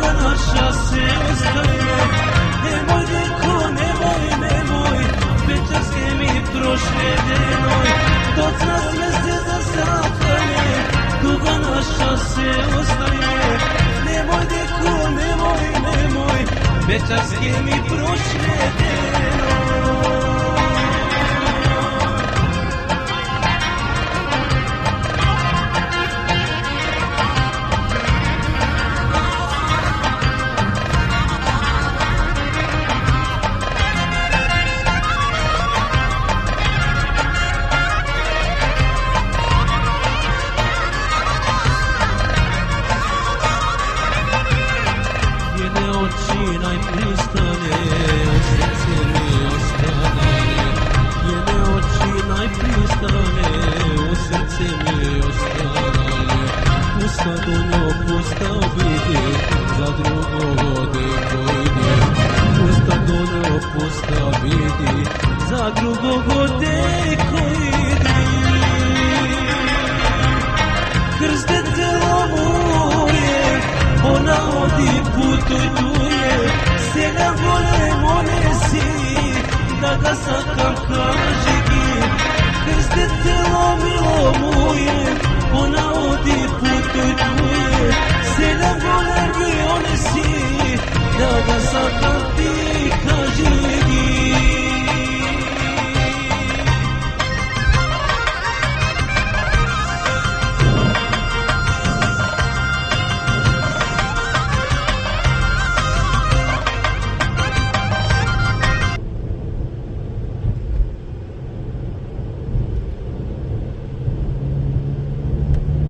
tuga naša se ostaje. Nemoj deko, nemoj, večerske mi prošle denoj, docna smeste za sakanje, tuga naša se ostaje. Nemoj deko, nemoj, večerske mi prošle denoj. Oči najpristane, u srce mi ostane. Njene oči najpristane, u srce mi ostane. Pusta donjo, pusta vidi, za drugog deko ide. Pusta donjo, pusta vidi, za drugog deko ide. Krzde telo moje, ona odi putuje, stena gole monesi, da ga sakam kaži gi. Krzde telo milo moje,